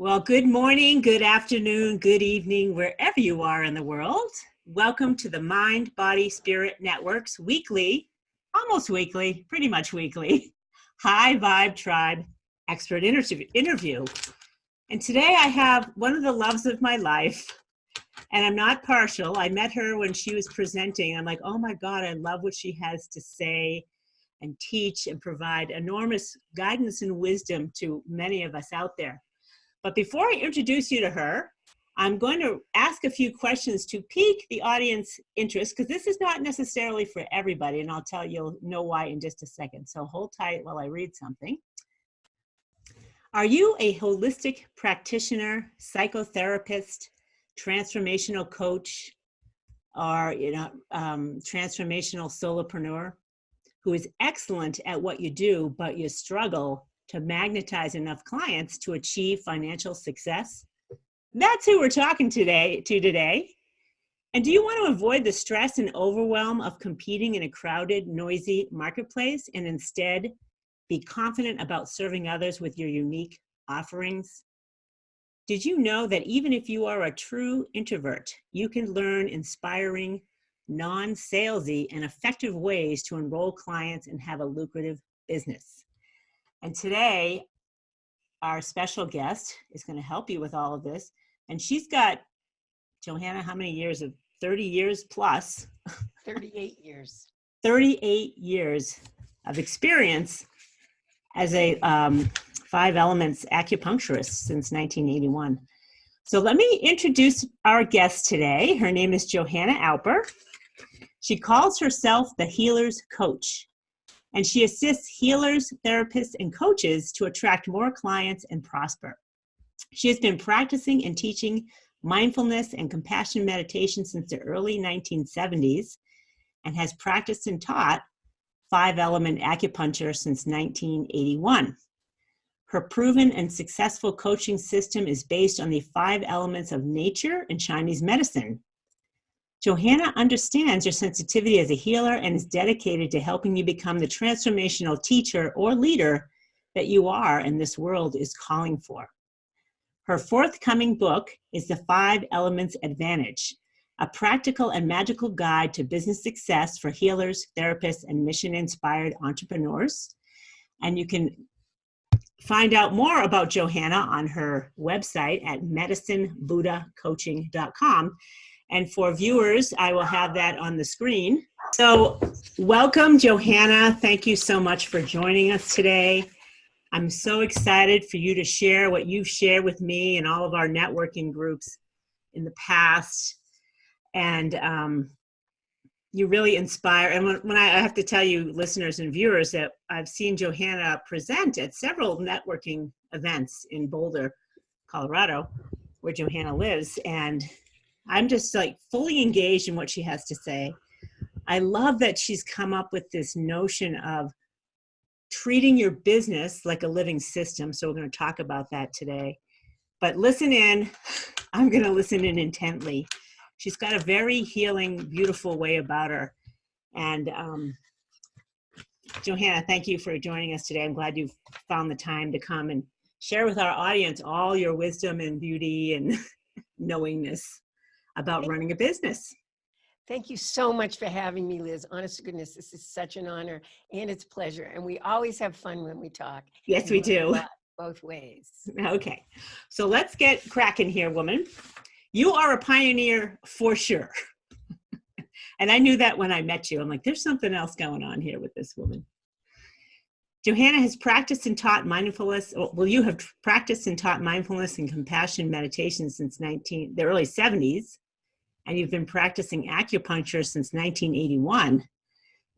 Well, good morning, good afternoon, good evening, wherever you are in the world. Welcome to the Mind, Body, Spirit Network's weekly, almost weekly, pretty much weekly, High Vibe Tribe expert interview. And today I have one of the loves of my life, and I'm not partial. I met her when she was presenting. I'm like, oh my God, I love what she has to say and teach and provide enormous guidance and wisdom to many of us out there. But before I introduce you to her, I'm going to ask a few questions to pique the audience interest, because this is not necessarily for everybody, and I'll tell you'll know why in just a second. So hold tight while I read something. Are you a holistic practitioner, psychotherapist, transformational coach, or transformational solopreneur who is excellent at what you do, but you struggle to magnetize enough clients to achieve financial success? That's who we're talking today. And do you want to avoid the stress and overwhelm of competing in a crowded, noisy marketplace and instead be confident about serving others with your unique offerings? Did you know that even if you are a true introvert, you can learn inspiring, non-salesy, and effective ways to enroll clients and have a lucrative business? And today, our special guest is going to help you with all of this. And she's got, Johanna, how many years? 30 years plus. 38 years. 38 years of experience as a 5 Elements acupuncturist since 1981. So let me introduce our guest today. Her name is Johanna Alper. She calls herself the Healer's Coach, and she assists healers, therapists, and coaches to attract more clients and prosper. She has been practicing and teaching mindfulness and compassion meditation since the early 1970s and has practiced and taught 5-element acupuncture since 1981. Her proven and successful coaching system is based on the 5 elements of nature and Chinese medicine. Johanna understands your sensitivity as a healer and is dedicated to helping you become the transformational teacher or leader that you are and this world is calling for. Her forthcoming book is The 5 Elements Advantage, a practical and magical guide to business success for healers, therapists, and mission-inspired entrepreneurs. And you can find out more about Johanna on her website at medicinebuddhacoaching.com. And for viewers, I will have that on the screen. So welcome, Johanna. Thank you so much for joining us today. I'm so excited for you to share what you've shared with me and all of our networking groups in the past. And you really inspire. And when I have to tell you, listeners and viewers, that I've seen Johanna present at several networking events in Boulder, Colorado, where Johanna lives. And I'm just like fully engaged in what she has to say. I love that she's come up with this notion of treating your business like a living system. So we're going to talk about that today. But listen in. I'm going to listen in intently. She's got a very healing, beautiful way about her. And Johanna, thank you for joining us today. I'm glad you've found the time to come and share with our audience all your wisdom and beauty and knowingness about running a business. Thank you so much for having me, Liz. Honest to goodness, this is such an honor and it's a pleasure. And we always have fun when we talk. Yes, we do. Both ways. Okay. So let's get cracking here, woman. You are a pioneer for sure. And I knew that when I met you. I'm like, there's something else going on here with this woman. Johanna has practiced and taught mindfulness. Well, you have practiced and taught mindfulness and compassion meditation since the early 70s. And you've been practicing acupuncture since 1981,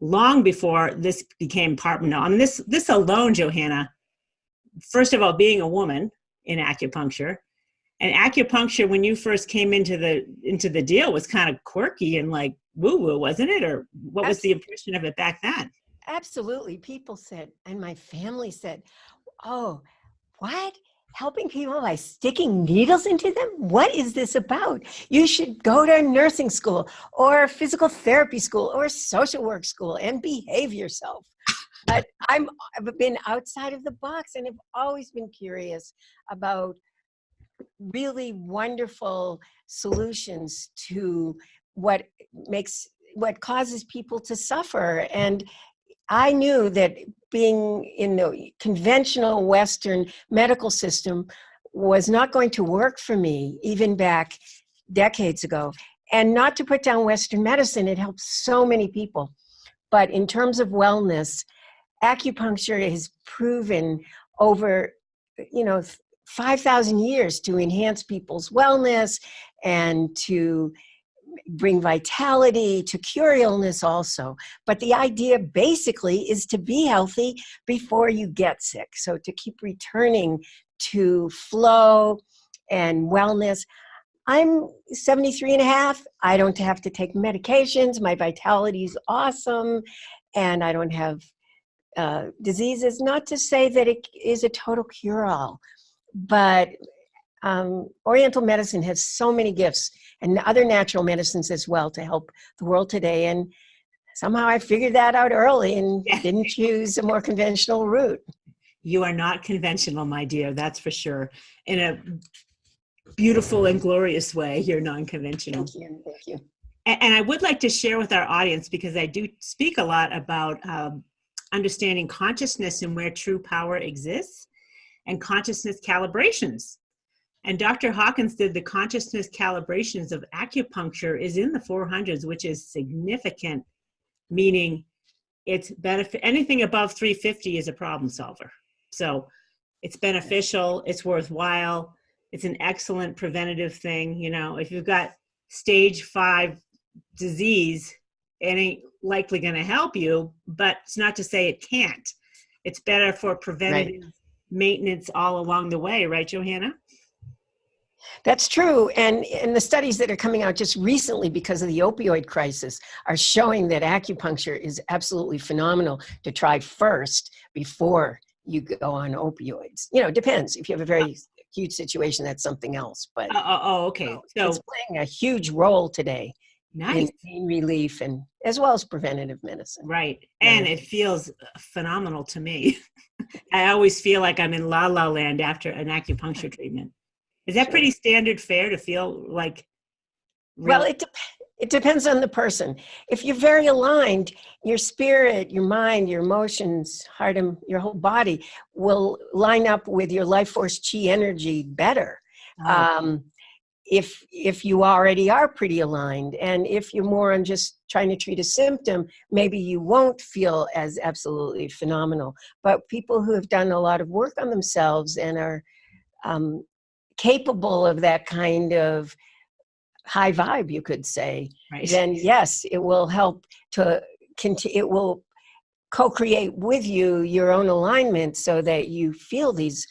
long before this became part of this alone, Johanna, first of all, being a woman in acupuncture, and acupuncture, when you first came into the deal, was kind of quirky and like woo-woo, wasn't it? Or what was the impression of it back then? Absolutely. People said, and my family said, oh, what? Helping people by sticking needles into them? What is this about? You should go to nursing school or physical therapy school or social work school and behave yourself. But I've been outside of the box and have always been curious about really wonderful solutions to what causes people to suffer. And I knew that being in the conventional Western medical system was not going to work for me, even back decades ago. And not to put down Western medicine, it helps so many people. But in terms of wellness, acupuncture has proven over, 5,000 years to enhance people's wellness and to bring vitality, to cure illness also. But the idea basically is to be healthy before you get sick. So to keep returning to flow and wellness. I'm 73 and a half. I don't have to take medications. My vitality is awesome. And I don't have diseases. Not to say that it is a total cure-all, but Oriental medicine has so many gifts, and other natural medicines as well, to help the world today. And somehow I figured that out early and didn't choose a more conventional route. You are not conventional, my dear, that's for sure. In a beautiful and glorious way, you're non-conventional. Thank you. Thank you. And I would like to share with our audience, because I do speak a lot about understanding consciousness and where true power exists, and consciousness calibrations. And Dr. Hawkins did the consciousness calibrations of acupuncture is in the 400s, which is significant, meaning it's benefit. Anything above 350 is a problem solver. So it's beneficial, it's worthwhile, it's an excellent preventative thing. If you've got stage 5 disease, it ain't likely going to help you, but it's not to say it can't. It's better for preventative maintenance all along the way, right, Johanna? That's true. And the studies that are coming out just recently because of the opioid crisis are showing that acupuncture is absolutely phenomenal to try first before you go on opioids. It depends. If you have a very acute situation, that's something else. But okay. So it's playing a huge role today. Nice. In pain relief and as well as preventative medicine. Right. And it feels phenomenal to me. I always feel like I'm in la la land after an acupuncture treatment. Is that pretty standard fare to feel like? Well, it depends on the person. If you're very aligned, your spirit, your mind, your emotions, heart, and your whole body will line up with your life force chi energy better. Oh. If you already are pretty aligned, and if you're more on just trying to treat a symptom, maybe you won't feel as absolutely phenomenal. But people who have done a lot of work on themselves and are capable of that kind of high vibe, you could say, then yes, it will help to it will co-create with you your own alignment so that you feel these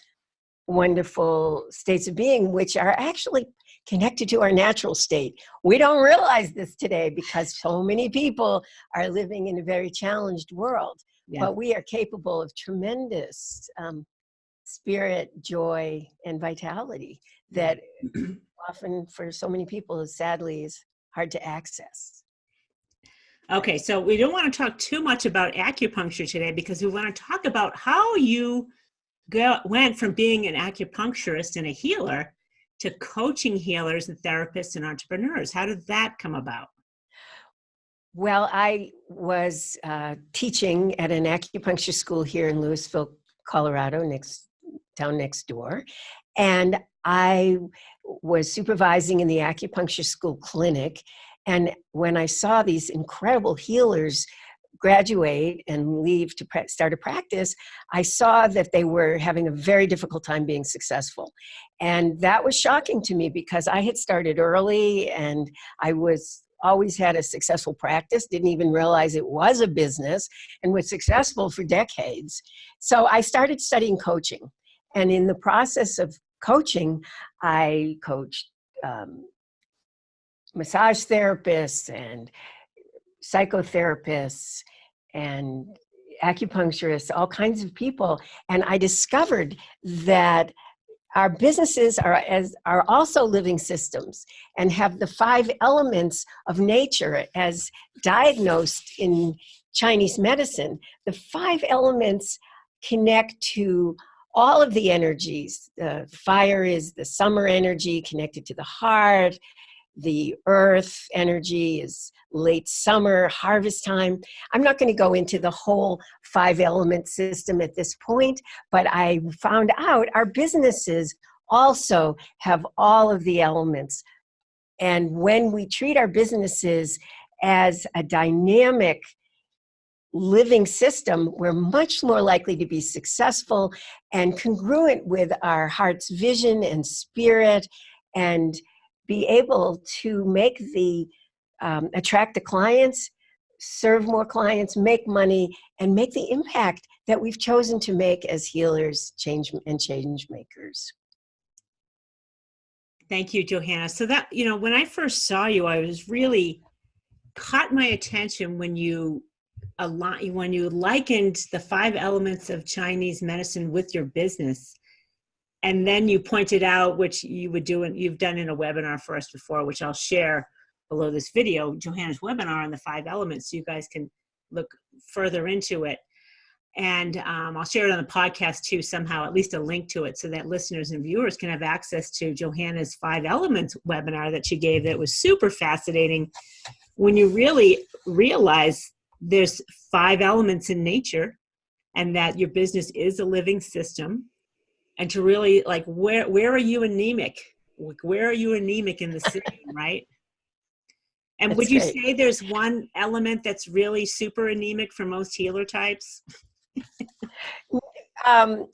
wonderful states of being, which are actually connected to our natural state. We don't realize this today because so many people are living in a very challenged world, but we are capable of tremendous spirit, joy, and vitality that often for so many people, sadly, is hard to access. Okay, so we don't want to talk too much about acupuncture today because we want to talk about how you went from being an acupuncturist and a healer to coaching healers and therapists and entrepreneurs. How did that come about? Well, I was teaching at an acupuncture school here in Louisville, Colorado, town next door. And I was supervising in the acupuncture school clinic. And when I saw these incredible healers graduate and leave to start a practice, I saw that they were having a very difficult time being successful. And that was shocking to me because I had started early and I always had a successful practice, didn't even realize it was a business, and was successful for decades. So I started studying coaching. And in the process of coaching, I coached massage therapists and psychotherapists and acupuncturists, all kinds of people. And I discovered that our businesses are also living systems and have the 5 elements of nature as diagnosed in Chinese medicine. The 5 elements connect to all of the energies. The fire is the summer energy connected to the heart. The earth energy is late summer, harvest time. I'm not going to go into the whole 5-element system at this point, but I found out our businesses also have all of the elements. And when we treat our businesses as a dynamic living system, we're much more likely to be successful and congruent with our heart's vision and spirit, and be able to make the attract the clients, serve more clients, make money, and make the impact that we've chosen to make as healers, change makers. Thank you, Johanna. So that, when I first saw you, I was really caught my attention when you likened the 5 elements of Chinese medicine with your business. And then you pointed out, which you would do, and you've done in a webinar for us before, which I'll share below this video, Johanna's webinar on the 5 elements, so you guys can look further into it. And I'll share it on the podcast too, somehow, at least a link to it, so that listeners and viewers can have access to Johanna's 5 elements webinar that she gave that was super fascinating. When you really realize there's 5 elements in nature and that your business is a living system, and to really, like, where are you anemic? Where are you anemic in the system, right? And That's would you great. say there's one element that's really super anemic for most healer types? Well,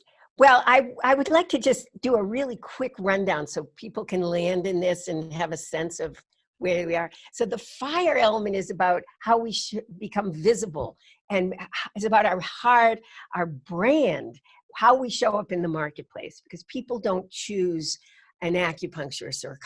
I would like to just do a really quick rundown so people can land in this and have a sense of where we are. So the fire element is about how we should become visible, and it's about our heart, our brand, how we show up in the marketplace, because people don't choose an acupuncturist or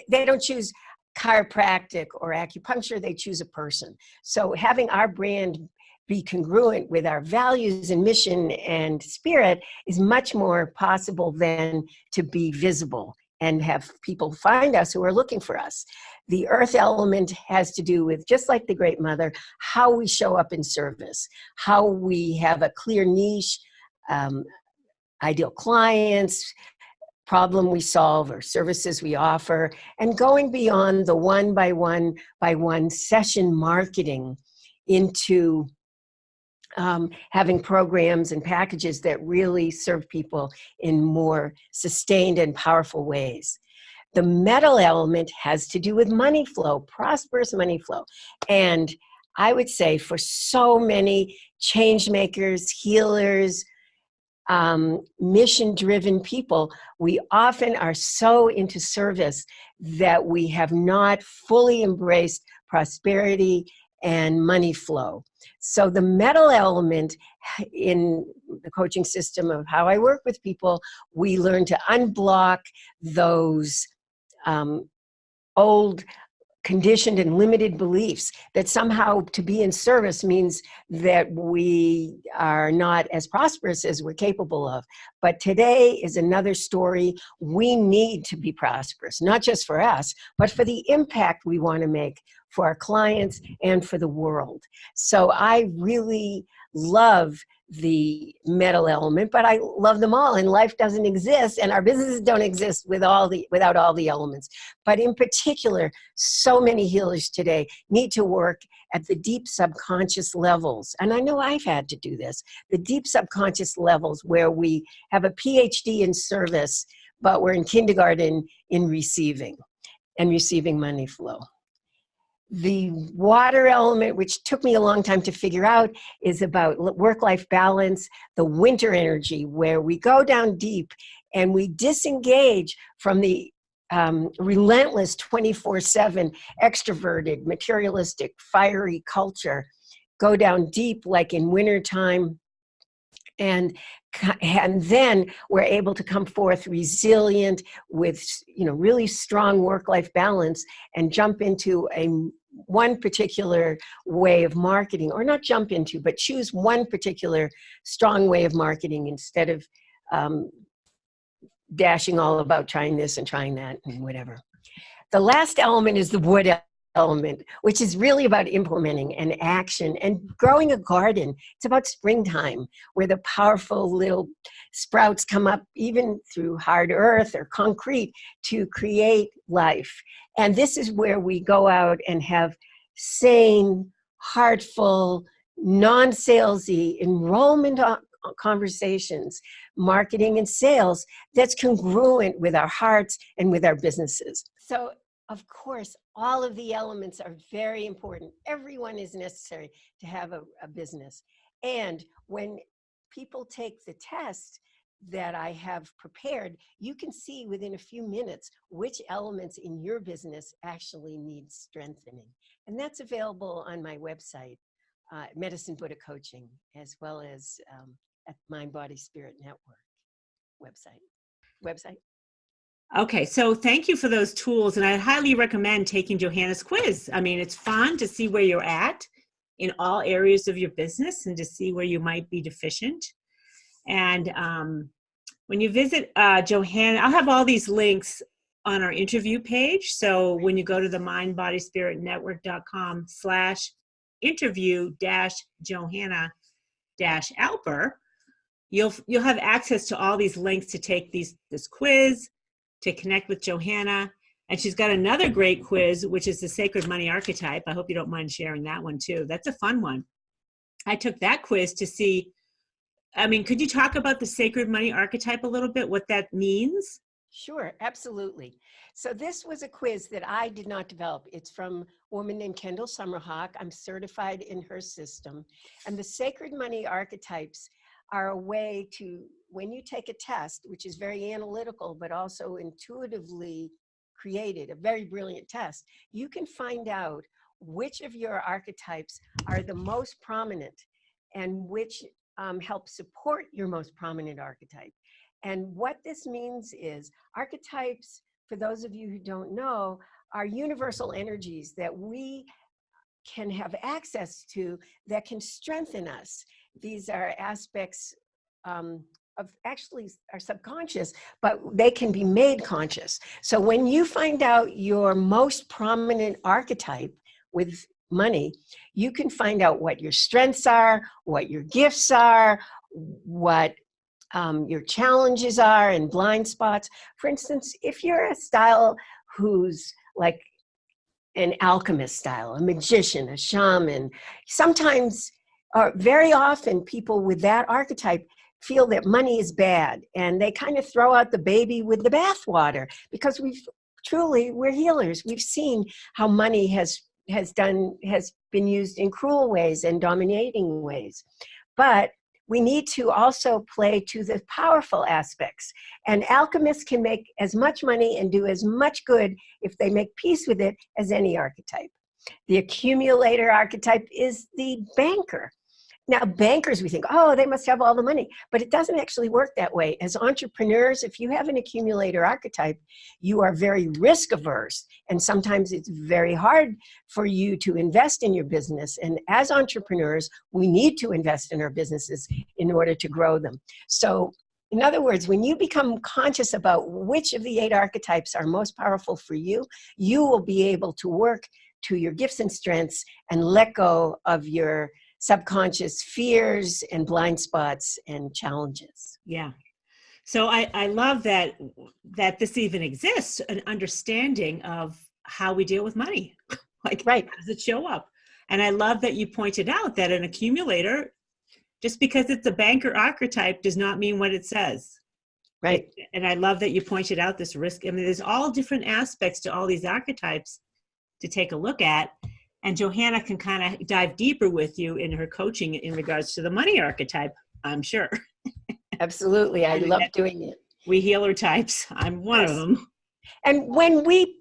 they don't choose chiropractic or acupuncture, they choose a person. So having our brand be congruent with our values and mission and spirit is much more possible than to be visible and have people find us who are looking for us. The earth element has to do with, just like the Great Mother, how we show up in service, how we have a clear niche, ideal clients, problem we solve, or services we offer, and going beyond the one by one session marketing into having programs and packages that really serve people in more sustained and powerful ways. The metal element has to do with money flow, prosperous money flow. And I would say for so many change makers, healers, mission-driven people, we often are so into service that we have not fully embraced prosperity and money flow. So the metal element in the coaching system of how I work with people, we learn to unblock those old conditioned and limited beliefs that somehow to be in service means that we are not as prosperous as we're capable of. But today is another story. We need to be prosperous, not just for us, but for the impact we want to make for our clients and for the world. So I really love the metal element, but I love them all, and life doesn't exist and our businesses don't exist without all the elements. But in particular, so many healers today need to work at the deep subconscious levels. And I know I've had to do this, the deep subconscious levels where we have a PhD in service, but we're in kindergarten in receiving money flow. The water element, which took me a long time to figure out, is about work-life balance, the winter energy, where we go down deep and we disengage from the relentless 24/7 extroverted, materialistic, fiery culture, go down deep like in wintertime, and then we're able to come forth resilient with really strong work-life balance and jump into one particular way of marketing, or not jump into, but choose one particular strong way of marketing instead of dashing all about trying this and trying that and whatever. The last element is the wood element, which is really about implementing and action and growing a garden. It's about springtime, where the powerful little sprouts come up even through hard earth or concrete to create life. And this is where we go out and have sane, heartful, non-salesy enrollment conversations, marketing and sales that's congruent with our hearts and with our businesses. So, of course, all of the elements are very important. Everyone is necessary to have a business. And when people take the test that I have prepared, you can see within a few minutes which elements in your business actually need strengthening. And that's available on my website, Medicine Buddha Coaching, as well as at Mind Body Spirit Network website. Okay, so thank you for those tools, and I highly recommend taking Johanna's quiz. I mean, it's fun to see where you're at in all areas of your business and to see where you might be deficient. And when you visit Johanna, I'll have all these links on our interview page. So when you go to the mindbodyspiritnetwork.com/interview-Johanna-Alper, you'll have access to all these links to take this quiz, to connect with Johanna. And she's got another great quiz, which is the Sacred Money Archetype. I hope you don't mind sharing that one too. That's a fun one. I took that quiz to see, I mean, could you talk about the Sacred Money Archetype a little bit, what that means? Sure, absolutely. So this was a quiz that I did not develop. It's from a woman named Kendall Summerhawk. I'm certified in her system. And the Sacred Money Archetypes are a way to, when you take a test, which is very analytical, but also intuitively created, a very brilliant test, you can find out which of your archetypes are the most prominent and which help support your most prominent archetype. And what this means is archetypes, for those of you who don't know, are universal energies that we can have access to that can strengthen us. These are aspects of actually our subconscious, but they can be made conscious. So when you find out your most prominent archetype with money, you can find out what your strengths are, what your gifts are, what your challenges are and blind spots. For instance, if you're a style who's like an alchemist style, a magician, a shaman, sometimes, or very often, people with that archetype feel that money is bad, and they kind of throw out the baby with the bathwater, because we're healers. We've seen how money has been used in cruel ways and dominating ways. But we need to also play to the powerful aspects. And alchemists can make as much money and do as much good if they make peace with it as any archetype. The accumulator archetype is the banker. Now, bankers, we think, oh, they must have all the money, but it doesn't actually work that way. As entrepreneurs, if you have an accumulator archetype, you are very risk averse, and sometimes it's very hard for you to invest in your business. And as entrepreneurs, we need to invest in our businesses in order to grow them. So, in other words, when you become conscious about which of the 8 archetypes are most powerful for you, you will be able to work to your gifts and strengths and let go of your subconscious fears and blind spots and challenges. Yeah. So I love that this even exists, an understanding of how we deal with money. Like, right. How does it show up? And I love that you pointed out that an accumulator, just because it's a banker archetype, does not mean what it says. Right. And I love that you pointed out this risk. I mean, there's all different aspects to all these archetypes to take a look at. And Johanna can kind of dive deeper with you in her coaching in regards to the money archetype, I'm sure. Absolutely. I love doing it. We healer types. I'm one of them. And when we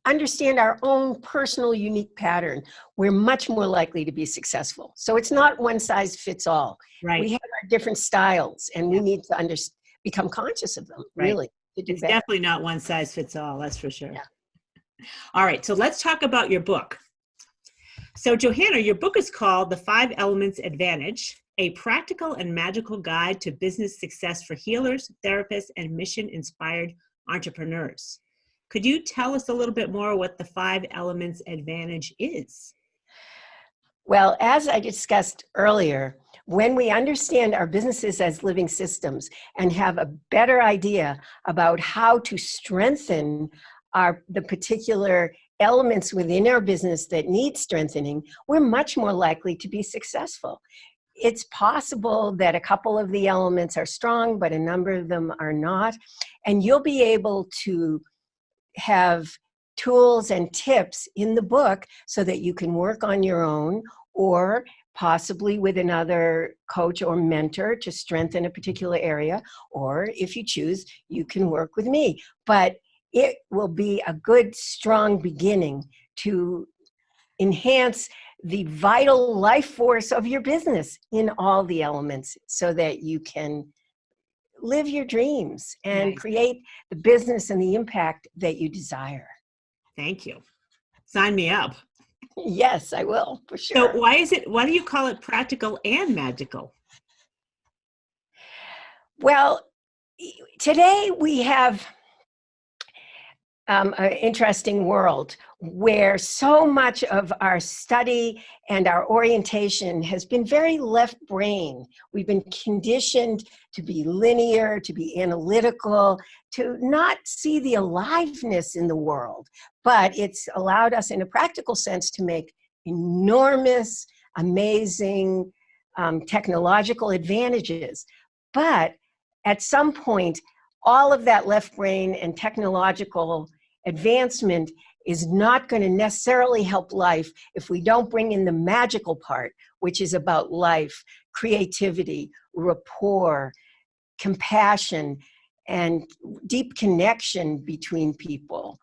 understand our own personal unique pattern, we're much more likely to be successful. So it's not one size fits all. Right. We have our different styles, and we need to become conscious of them, really. It's definitely not one size fits all, that's for sure. Yeah. All right, so let's talk about your book. So Johanna, your book is called The 5 Elements Advantage, a practical and magical guide to business success for healers, therapists, and mission-inspired entrepreneurs. Could you tell us a little bit more what the 5 elements advantage is? Well, as I discussed earlier, when we understand our businesses as living systems and have a better idea about how to strengthen the particular elements within our business that need strengthening, we're much more likely to be successful. It's possible that a couple of the elements are strong, but a number of them are not. And you'll be able to have tools and tips in the book so that you can work on your own, or possibly with another coach or mentor to strengthen a particular area, or if you choose, you can work with me. But it will be a good, strong beginning to enhance the vital life force of your business in all the elements so that you can live your dreams and Nice. create the business and the impact that you desire. Thank you. Sign me up. Yes, I will, for sure. So why do you call it practical and magical? Well, today we have an interesting world where so much of our study and our orientation has been very left brain. We've been conditioned to be linear, to be analytical, to not see the aliveness in the world. But it's allowed us in a practical sense to make enormous, amazing technological advantages. But at some point, all of that left brain and technological advancement is not going to necessarily help life if we don't bring in the magical part, which is about life, creativity, rapport, compassion, and deep connection between people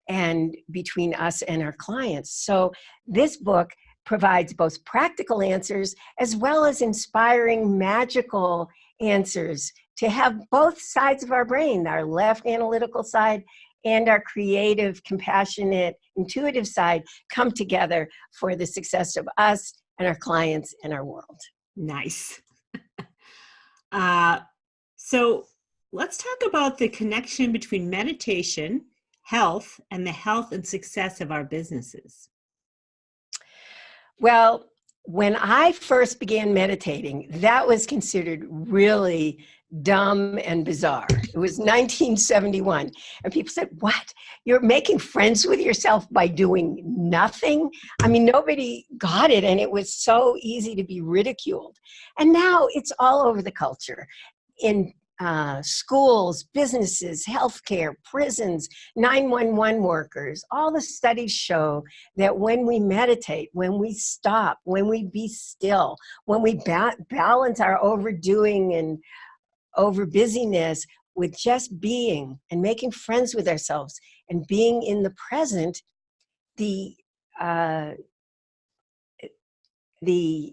and between us and our clients. So this book provides both practical answers as well as inspiring magical answers to have both sides of our brain, our left analytical side and our creative, compassionate, intuitive side, come together for the success of us and our clients and our world. Nice. So let's talk about the connection between meditation, health, and the health and success of our businesses. Well, when I first began meditating, that was considered really dumb and bizarre. It was 1971. And people said, what? You're making friends with yourself by doing nothing? I mean, nobody got it. And it was so easy to be ridiculed. And now it's all over the culture. In schools, businesses, healthcare, prisons, 911 workers, all the studies show that when we meditate, when we stop, when we be still, when we balance our overdoing and over busyness with just being and making friends with ourselves and being in the present, the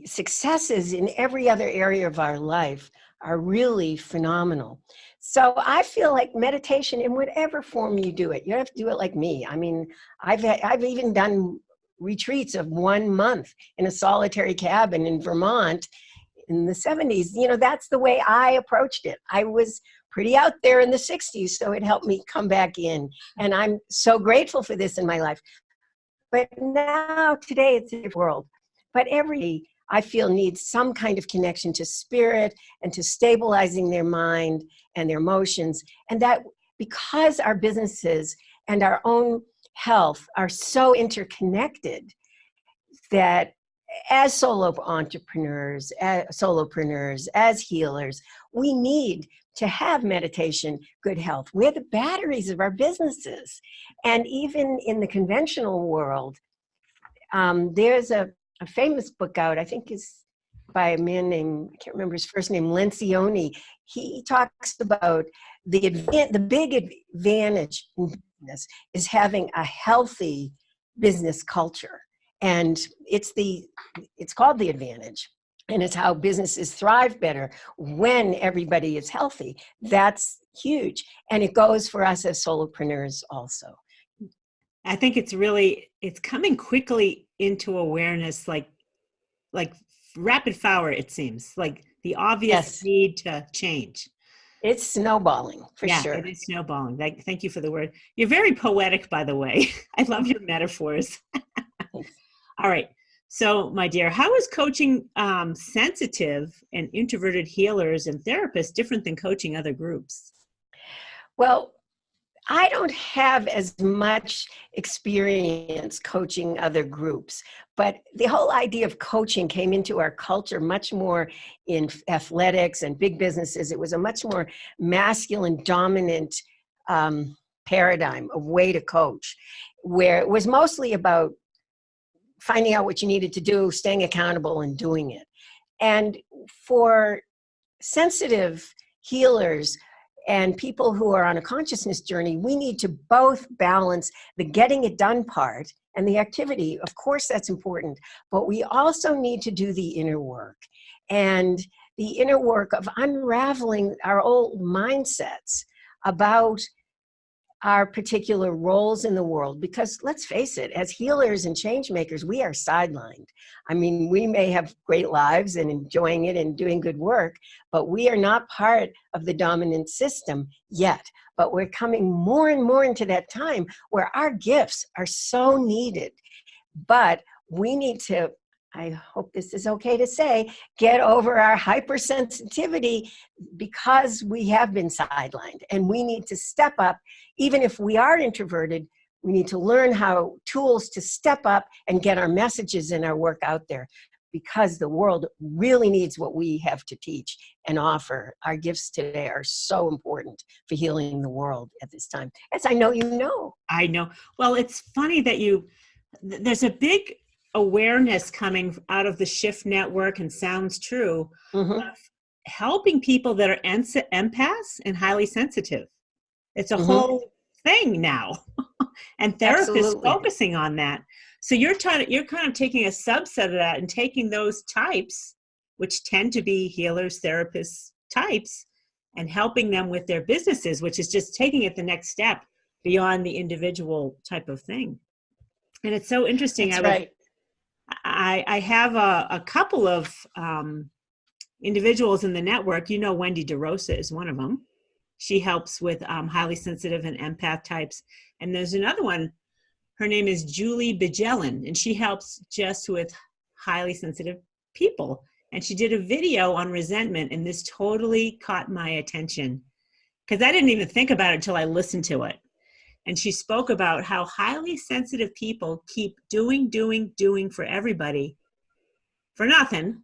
successes in every other area of our life are really phenomenal. So I feel like meditation, in whatever form you do it, you don't have to do it like me. I mean, I've even done retreats of 1 month in a solitary cabin in Vermont in the 70s. You know, that's the way I approached it. I was pretty out there in the 60s, so it helped me come back in. And I'm so grateful for this in my life. But now, today, it's a different world. But every I feel needs some kind of connection to spirit and to stabilizing their mind and their emotions. And that because our businesses and our own health are so interconnected, that as solo entrepreneurs, as solopreneurs, as healers, we need to have meditation, good health. We're the batteries of our businesses. And even in the conventional world, there's a famous book out, I think is by a man named, I can't remember his first name, Lencioni. He talks about the big advantage in business is having a healthy business culture. And it's called the advantage. And it's how businesses thrive better when everybody is healthy. That's huge. And it goes for us as solopreneurs also. I think it's coming quickly into awareness, like rapid fire, it seems, like the obvious Yes. need to change. It's snowballing for Yeah, sure. it is snowballing. Thank you for the word. You're very poetic, by the way. I love your metaphors. Thanks. All right. So, my dear, how is coaching sensitive and introverted healers and therapists different than coaching other groups? Well, I don't have as much experience coaching other groups, but the whole idea of coaching came into our culture much more in athletics and big businesses. It was a much more masculine, dominant paradigm of way to coach, where it was mostly about finding out what you needed to do, staying accountable, and doing it. And for sensitive healers and people who are on a consciousness journey, we need to both balance the getting it done part and the activity. Of course, that's important, but we also need to do the inner work. And the inner work of unraveling our old mindsets about our particular roles in the world, because let's face it, as healers and change makers, we are sidelined. I mean, we may have great lives and enjoying it and doing good work, but we are not part of the dominant system yet. But we're coming more and more into that time where our gifts are so needed. But we need to, I hope this is okay to say, get over our hypersensitivity, because we have been sidelined, and we need to step up. Even if we are introverted, we need to learn how tools to step up and get our messages and our work out there, because the world really needs what we have to teach and offer. Our gifts today are so important for healing the world at this time, as I know you know. I know. Well, it's funny that there's a big awareness coming out of the Shift Network, and Sounds True, Mm-hmm. of helping people that are empaths and highly sensitive. It's a Mm-hmm. whole thing now, and therapists Absolutely. focusing on that. So you're kind of taking a subset of that and taking those types, which tend to be healers, therapists types, and helping them with their businesses, which is just taking it the next step beyond the individual type of thing. And it's so interesting. That's right. I have a couple of individuals in the network. You know, Wendy DeRosa is one of them. She helps with highly sensitive and empath types. And there's another one. Her name is Julie Bjelland, and she helps just with highly sensitive people. And she did a video on resentment, and this totally caught my attention, because I didn't even think about it until I listened to it. And she spoke about how highly sensitive people keep doing for everybody for nothing.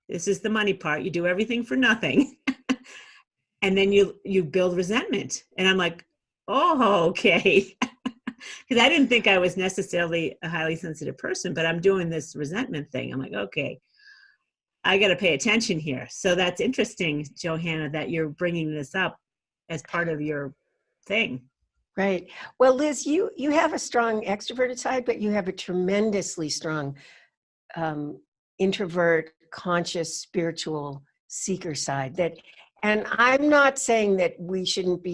This is the money part. You do everything for nothing. And then you build resentment. And I'm like, oh, okay. Because I didn't think I was necessarily a highly sensitive person, but I'm doing this resentment thing. I'm like, okay, I got to pay attention here. So that's interesting, Johanna, that you're bringing this up as part of your thing. Right. Well, Liz, you have a strong extroverted side, but you have a tremendously strong introvert, conscious, spiritual seeker side. And I'm not saying that we shouldn't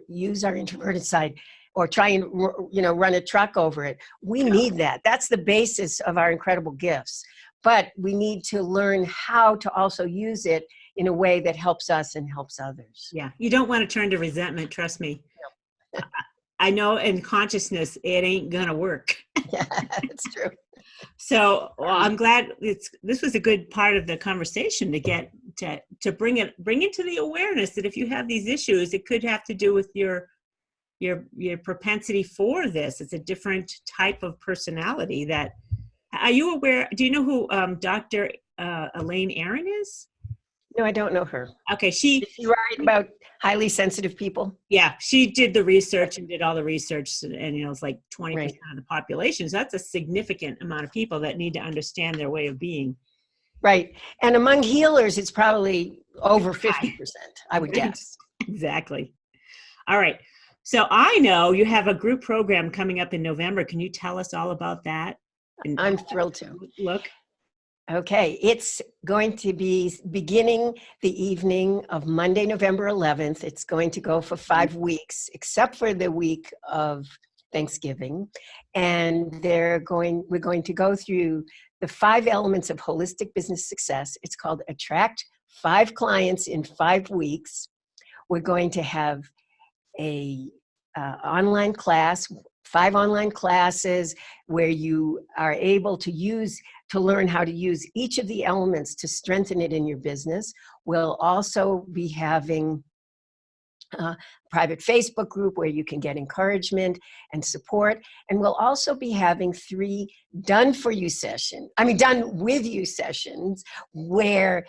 use our introverted side or try and run a truck over it. We need that. That's the basis of our incredible gifts. But we need to learn how to also use it in a way that helps us and helps others. Yeah, you don't want to turn to resentment, trust me. No. I know in consciousness, it ain't gonna work. Yeah, it's true. So I'm glad this was a good part of the conversation to get to bring it to the awareness that if you have these issues, it could have to do with your propensity for this. It's a different type of personality. That, are you aware? Do you know who Dr. Elaine Aron is? No, I don't know her. Okay, Did she write about highly sensitive people? Yeah, she did the research and did all the research, and it's like 20% Right. of the population. So that's a significant amount of people that need to understand their way of being. Right. And among healers, it's probably over 50%, I would guess. Exactly. All right. So I know you have a group program coming up in November. Can you tell us all about that? And I'm thrilled to. Look. Okay, it's going to be beginning the evening of Monday, November 11th. It's going to go for 5 weeks, except for the week of Thanksgiving. And we're going to go through the 5 elements of holistic business success. It's called Attract 5 Clients in 5 Weeks. we're going to have a online class, 5 online classes where you are able to learn how to use each of the elements to strengthen it in your business. We'll also be having a private Facebook group where you can get encouragement and support. And we'll also be having 3 done with you sessions where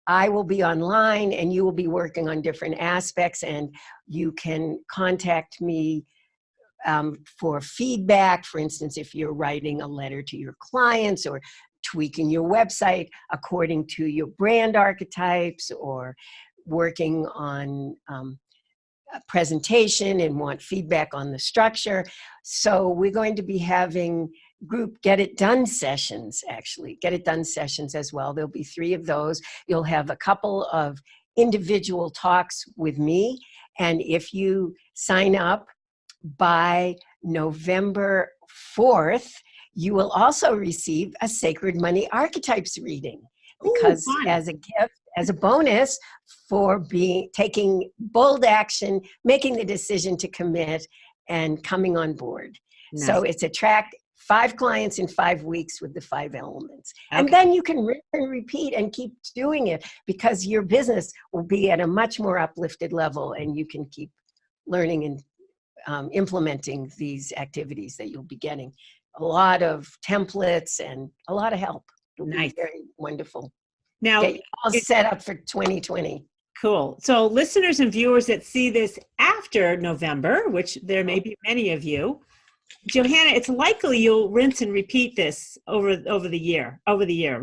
I will be online and you will be working on different aspects, and you can contact me for feedback. For instance, if you're writing a letter to your clients or tweaking your website according to your brand archetypes, or working on a presentation and want feedback on the structure. So we're going to be having group Get It Done sessions, actually. Get It Done sessions as well. There'll be 3 of those. You'll have a couple of individual talks with me. And if you sign up by November 4th, you will also receive a Sacred Money Archetypes reading. Because as a gift, as a bonus for taking bold action, making the decision to commit, and coming on board. Nice. So it's attract 5 clients in 5 weeks with the 5 elements. Okay. And then you can rinse and repeat and keep doing it, because your business will be at a much more uplifted level, and you can keep learning and implementing these activities that you'll be getting. A lot of templates and a lot of help. It'll be very wonderful. Now, get you all set up for 2020. Cool. So listeners and viewers that see this after November, which there may be many of you, Johanna, it's likely you'll rinse and repeat this over the year,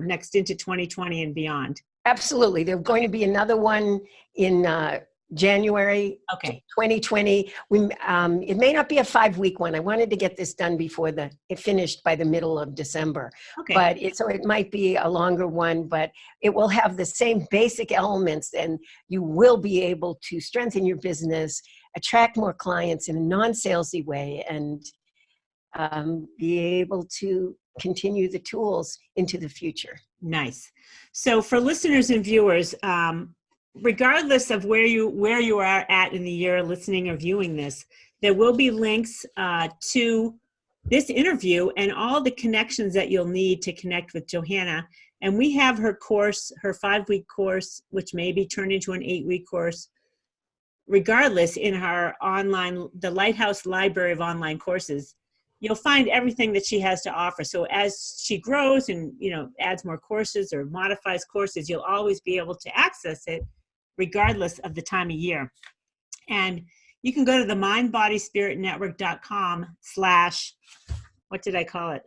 next into 2020 and beyond. Absolutely. There's going to be another one in January 2020. It may not be a 5-week one. I wanted to get this done before it finished by the middle of December. Okay. But so it might be a longer one, but it will have the same basic elements, and you will be able to strengthen your business, attract more clients in a non-salesy way, and be able to continue the tools into the future. Nice. So for listeners and viewers, regardless of where you are at in the year listening or viewing this, there will be links to this interview and all the connections that you'll need to connect with Johanna. And we have her course, her 5-week course, which may be turned into an 8-week course, regardless, in her online, the Lighthouse Library of Online Courses. You'll find everything that she has to offer. So as she grows and adds more courses or modifies courses, you'll always be able to access it regardless of the time of year. And you can go to the mindbodyspiritnetwork.com / what did I call it?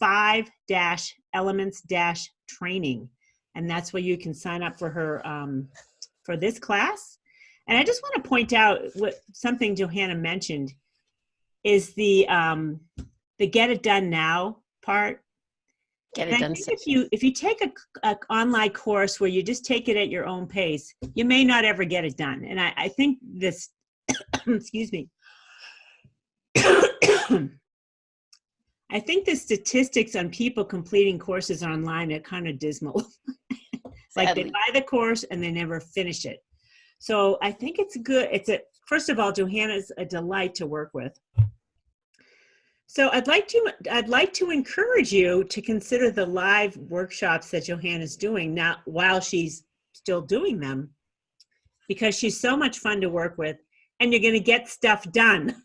5-elements-training. And that's where you can sign up for her, for this class. And I just want to point out something Johanna mentioned is the Get It Done Now part. Get it done. If you take a online course where you just take it at your own pace, you may not ever get it done. And I think this, excuse me, I think the statistics on people completing courses online are kind of dismal. Like they buy the course and they never finish it. So I think it's good. First of all, Johanna's a delight to work with. So I'd like to encourage you to consider the live workshops that Johanna's doing now while she's still doing them, because she's so much fun to work with, and you're going to get stuff done.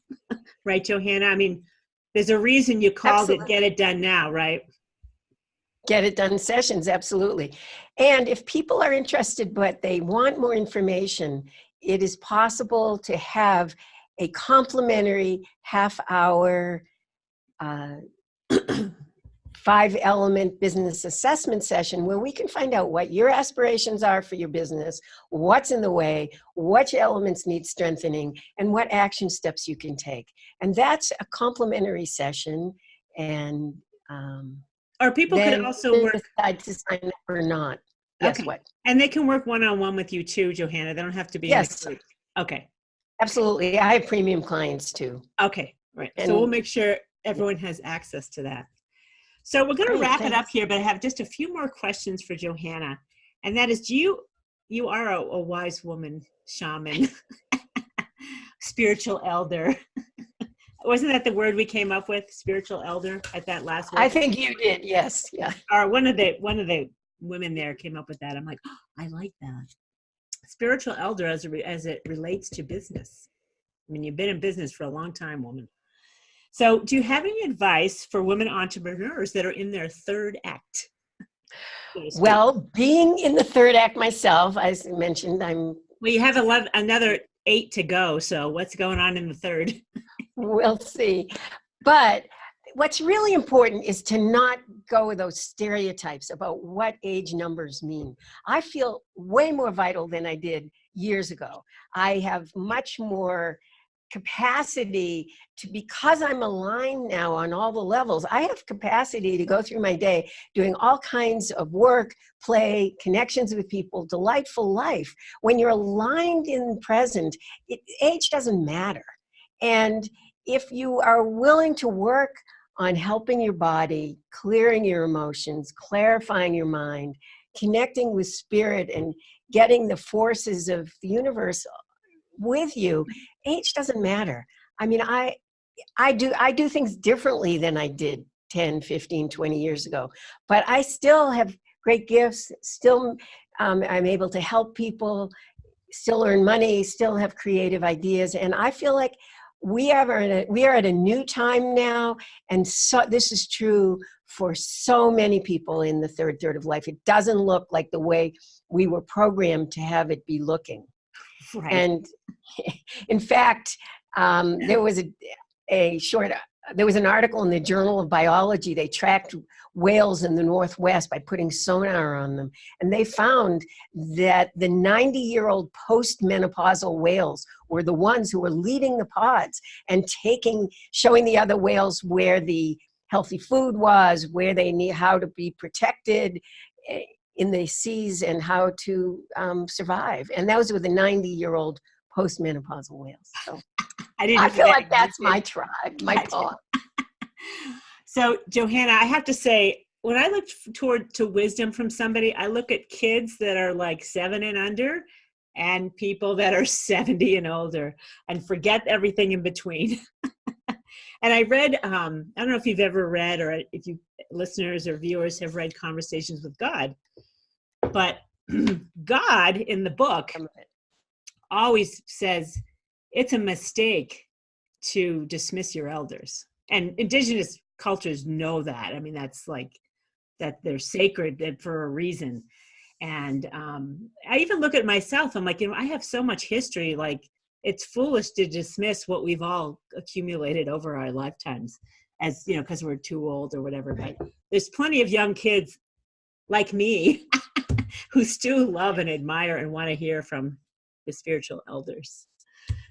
Right, Johanna? I mean, there's a reason you called it Get It Done Now, right? Get It Done sessions, absolutely. And if people are interested but they want more information, it is possible to have a complimentary half-hour 5-element business assessment session where we can find out what your aspirations are for your business, what's in the way, which elements need strengthening, and what action steps you can take. And that's a complimentary session. And or people could also decide to sign up or not. Yes, what? And they can work one-on-one with you too, Johanna. They don't have to be in a group. Okay. Absolutely. I have premium clients too. Okay, right. So we'll make sure everyone has access to that. So we're going to wrap it up here, but I have just a few more questions for Johanna. And that is, you are a wise woman, shaman, spiritual elder. Wasn't that the word we came up with, spiritual elder, at that last I word? think you did. Yes. Yeah. Or one of the women there came up with that. I'm like, oh, I like that. Spiritual elder as it relates to business. I mean, you've been in business for a long time, woman. So do you have any advice for women entrepreneurs that are in their third act? So Well, being in the third act myself, as I mentioned, well, you have another 8 to go. So what's going on in the third? we'll see. But what's really important is to not go with those stereotypes about what age numbers mean. I feel way more vital than I did years ago. I have much more capacity to, because I'm aligned now on all the levels, I have capacity to go through my day doing all kinds of work, play, connections with people, delightful life. When you're aligned in the present, age doesn't matter. And if you are willing to work on helping your body, clearing your emotions, clarifying your mind, connecting with spirit, and getting the forces of the universe with you, age doesn't matter. I mean, I do things differently than I did 10, 15, 20 years ago, but I still have great gifts, still I'm able to help people, still earn money, still have creative ideas. And I feel like we are at a new time now. And so this is true for so many people in the third of life. It doesn't look like the way we were programmed to have it be looking. Right. And in fact, there was there was an article in the Journal of Biology. They tracked whales in the Northwest by putting sonar on them. And they found that the 90-year-old postmenopausal whales were the ones who were leading the pods and showing the other whales where the healthy food was, where they need, how to be protected in the seas, and how to survive. And those were the 90-year-old postmenopausal whales. So I feel like that's my tribe, my paw. So Johanna, I have to say, when I look to wisdom from somebody, I look at kids that are like 7 and under and people that are 70 and older, and forget everything in between. And I read, I don't know if you've ever read, or if you listeners or viewers have read Conversations with God, but God in the book always says it's a mistake to dismiss your elders. And indigenous cultures know that. I mean, that's like, that they're sacred for a reason. And I even look at myself, I'm like, I have so much history, like it's foolish to dismiss what we've all accumulated over our lifetimes as, because we're too old or whatever. But there's plenty of young kids like me who still love and admire and want to hear from the spiritual elders.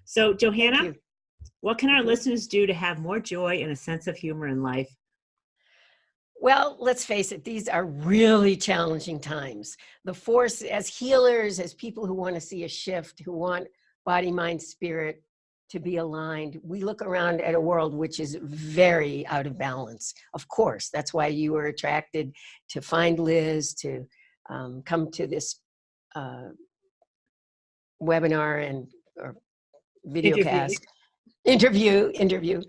So Johanna, what can our listeners do to have more joy and a sense of humor in life? Well, let's face it, these are really challenging times. The force, as healers, as people who want to see a shift, who want body, mind, spirit to be aligned, we look around at a world which is very out of balance. Of course, that's why you were attracted to find Liz, to come to this webinar or videocast interview,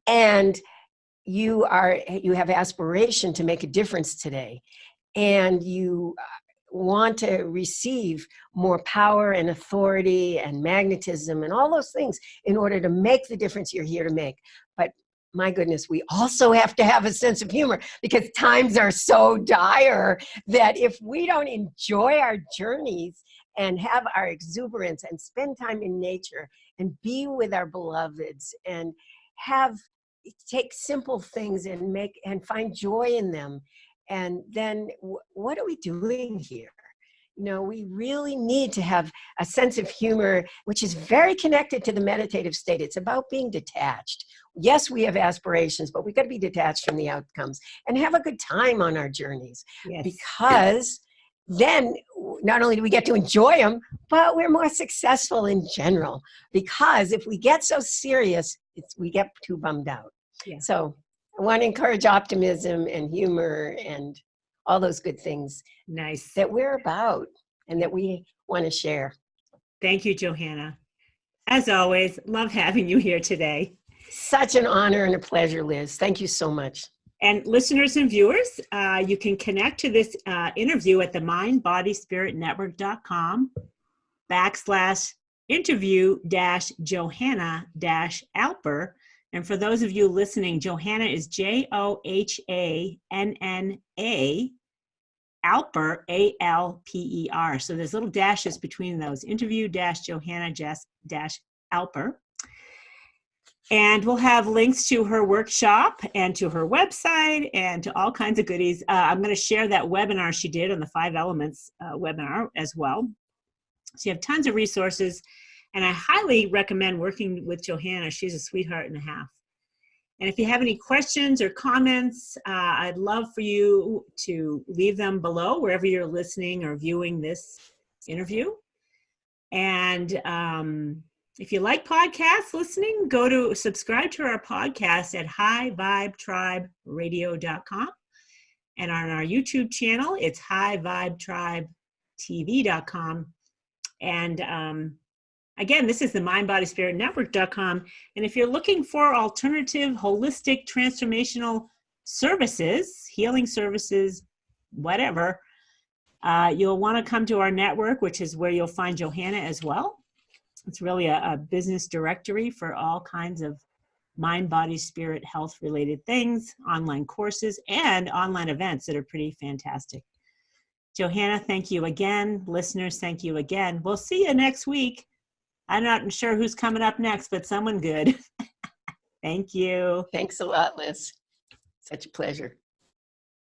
and you have aspiration to make a difference today, and you want to receive more power and authority and magnetism and all those things in order to make the difference you're here to make. But my goodness, we also have to have a sense of humor, because times are so dire that if we don't enjoy our journeys and have our exuberance and spend time in nature and be with our beloveds and take simple things and find joy in them, and then what are we doing here? We really need to have a sense of humor, which is very connected to the meditative state. It's about being detached. Yes, we have aspirations, but we got to be detached from the outcomes and have a good time on our journeys. Yes. Because then not only do we get to enjoy them, but we're more successful in general. Because if we get so serious, we get too bummed out. Yeah. So I want to encourage optimism and humor and all those good things. Nice. That we're about, and that we want to share. Thank you, Johanna. As always, love having you here today. Such an honor and a pleasure, Liz. Thank you so much. And listeners and viewers, you can connect to this interview at the mindbodyspiritnetwork.com/interview-Johanna-Alper. And for those of you listening, Johanna is Johanna, Alper, Alper. So there's little dashes between those, interview-Johanna-Alper. And we'll have links to her workshop and to her website and to all kinds of goodies. I'm going to share that webinar she did on the 5 Elements webinar as well. So you have tons of resources, and I highly recommend working with Johanna. She's a sweetheart and a half. And if you have any questions or comments, I'd love for you to leave them below wherever you're listening or viewing this interview. And if you like podcasts listening, go to subscribe to our podcast at highvibetriberadio.com. And on our YouTube channel, it's highvibetribetv.com. And again, this is the mindbodyspiritnetwork.com. And if you're looking for alternative, holistic, transformational services, healing services, whatever, you'll want to come to our network, which is where you'll find Johanna as well. It's really a business directory for all kinds of mind, body, spirit, health related things, online courses, and online events that are pretty fantastic. Johanna, thank you again. Listeners, thank you again. We'll see you next week. I'm not sure who's coming up next, but someone good. Thank you. Thanks a lot, Liz. Such a pleasure.